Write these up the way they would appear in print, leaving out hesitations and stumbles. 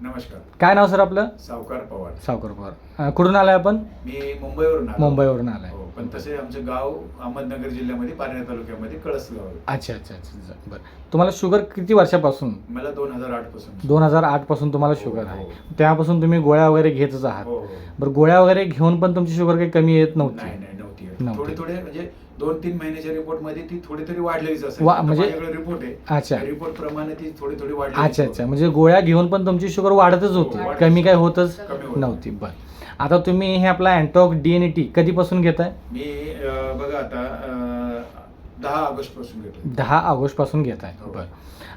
नमस्कार. काय नाव सर आपलं? सावकार पवार. सावकार पवार. कुठून आलाय आपण? मी मुंबईवरून आलो. मुंबईवरून आलाय. हो, पण तसे आमचं गाव अहमदनगर जिल्ह्यामध्ये पारनेर तालुक्यामध्ये कळस गाव आहे. अच्छा अच्छा अच्छा बरं. तुम्हाला शुगर किती वर्षापासून? मला 2008 पासून. 2008 पासून तुम्हाला शुगर आहे. त्यापासून तुम्ही गोळ्या वगैरे घेतच आहात. हो. बरं, गोळ्या वगैरे घेऊन पण तुमची शुगर काही कमी येत नव्हती? नाही नव्हती. थोडे म्हणजे 2-3 महिन्याच्या रिपोर्ट मध्ये ती थोडी वाढलेलीच असेल. म्हणजे रिपोर्ट आहे. अच्छा. रिपोर्ट प्रमाणे ती थोडी वाढली. अच्छा अच्छा, म्हणजे गोळ्या घेऊन पण तुमची शुगर वाढतच होती, कमी काय होतच नव्हती. बरं, आता तुम्ही हे आपला अँटॉक DNT कधीपासून घेताय? मी बघा आता 10 ऑगस्ट पासून घेतो. 10 ऑगस्ट पासून घेताय. बरं,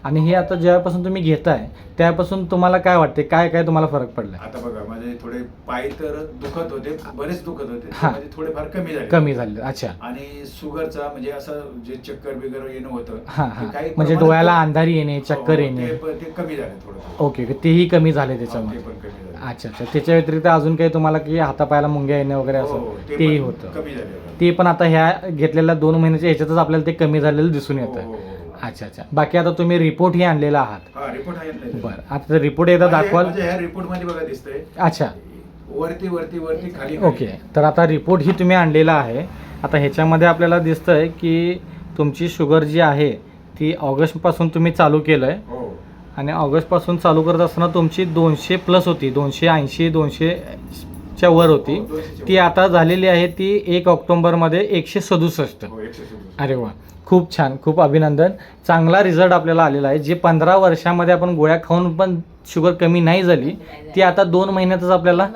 आणि हे आता जेव्हापासून तुम्ही घेताय त्यापासून तुम्हाला काय वाटते, काय काय तुम्हाला फरक पडला? आता बघा माझे थोडे पाय तर दुखत होते, बरेच दुखत होते, हा. म्हणजे थोडेफार कमी झाले. अच्छा. आणि शुगरचा म्हणजे असं जे चक्कर बिगर येणं होतं, हां ते हां, काही म्हणजे प्रमाणात डोळ्याला अंधारी येणे, चक्कर हो, येणे, ते कमी झाले थोडं. ओके, तेही कमी झाले ते त्याच्यामध्ये. पण कमी झाले. अच्छा अच्छा, त्याच्या व्यतिरिक्त अजून काही तुम्हाला की हातापायाला मुंग्या येणे वगैरे हो, असं ते तेही पण होतं? कमी झाले. ते पण आता ह्या घेतलेल्या 2 महिन्याच्या ह्याच्यातच आपल्याला ते कमी झालेलं दिसून हो, येतं. हो, हो. अच्छा अच्छा, बाकी आता तुम्ही रिपोर्टही आणलेला आहात? हा, रिपोर्ट आहे ना. बरं, आता रिपोर्ट एकदा दाखवाल? ह्या रिपोर्ट मध्ये बघा दिसतंय. अच्छा, वरती खाली. ओके, तर आता रिपोर्ट ही तुम्ही आणलेला आहे. आता ह्याच्यामध्ये आपल्याला दिसतंय की तुमची शुगर जी आहे ती ऑगस्टपासून तुम्ही चालू केलं आहे, हो. आणि ऑगस्टपासून चालू करत असताना तुमची 200+ होती, 280 200च्या वर होती. हो, 200 ती आता झालेली आहे ती 1 ऑक्टोबरमध्ये 167. हो, 167. अरे वा, खूप छान, खूप अभिनंदन. चांगला रिझल्ट आपल्याला आलेला आहे. जे 15 वर्षामध्ये आपण गोळ्या खाऊन पण शुगर कमी नाही झाली, ती आता 2 महिन्यातच आपल्याला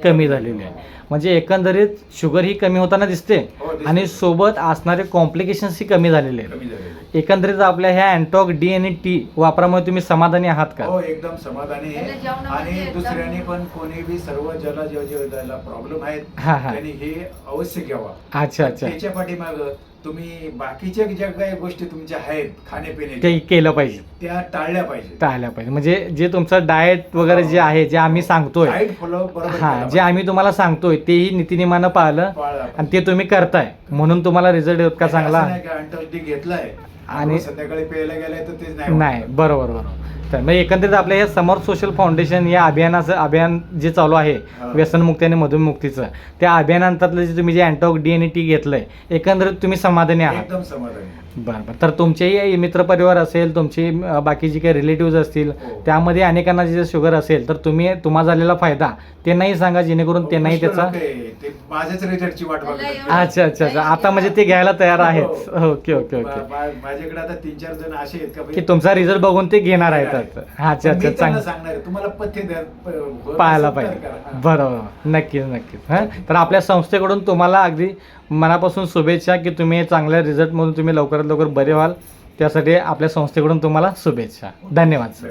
कमी झालेली आहे. म्हणजे एकंदरीत शुगर ही कमी होताना दिसते, हो, दिसते. आणि सोबत असणारे कॉम्प्लिकेशन्सही कमी झालेले आहेत. कमी झालेले. एकंदरीत आपल्या ह्या अँटॉक DNT वापरामुळे तुम्ही समाधानी आहात का? हो, एकदम समाधानी आहे. आणि दुसऱ्याने पण कोणी बी सर्व ज्याला प्रॉब्लेम आहेत हा हा, त्यांनी हे अवश्य घ्यावा. अच्छा अच्छा, त्याच्या पाठीमाग तुम्ही बाकीच्या ज्या काही गोष्टी तुमच्या आहेत ते खाण्यापिण्याच्या केलं पाहिजे, त्या टाळल्या पाहिजे. टाळल्या पाहिजे. म्हणजे जे तुमचं डाएट वगैरे जे आहे, जे आम्ही सांगतोय, डाएट फॉलो बरोबर हा, केलं जे आम्ही तुम्हाला सांगतोय तेही नीतिनियमानं पाळलं, पाळलं आणि ते तुम्ही करताय म्हणून तुम्हाला रिझल्ट येत का चांगला? असं नाही की अँटॉक्सिडी घेतलाय आणि आणि संध्याकाळी प्यायला गेलाय तर तेच नाही, होत. बरोबर बरोबर. तर मग एकंदरीत आपल्या हे समर्थ सोशल फाउंडेशन या अभियान जे चालू आहे हा. व्यसनमुक्ती आणि मधुमेहमुक्तीचं, त्या अभियानांतर्गत जे तुम्ही जे अँटॉक DNT घेतलंय, एकंदरीत तुम्ही समाधानी आहात? एकदम समाधानी. बरं बरं. तर तुमचेही मित्रपरिवार असेल, तुमचे बाकी जे काही रिलेटिव्ह असतील, हो. त्यामध्ये अनेकांना जे शुगर असेल, तर तुम्हाला झालेला फायदा त्यांनाही सांगा, जेणेकरून त्यांनाही पुष्कळ त्याचा. लोकं आहे, ते माझ्याच रिझल्टची वाट बघतात. अच्छा अच्छा अच्छा, आता म्हणजे ते घ्यायला तयार आहेत. हो. ओके ओके ओके, माझ्याकडे आता 3-4 जण असे आहेत का की तुमचा रिझल्ट बघून ते घेणार आहेत. अच्छा अच्छा, मी त्यांना चांगलं, सांगणार आहे, तुम्हाला पथ्य पाहायला पाहिजे. बरोबर, नक्कीच नक्कीच. हां, तर आपल्या संस्थेकडून तुम्हाला अगदी मनापासून शुभेच्छा की तुम्ही चांगल्या रिझल्टमधून तुम्ही लवकरात लवकर बरे व्हाल. त्यासाठी आपल्या संस्थेकडून तुम्हाला शुभेच्छा. धन्यवाद सर.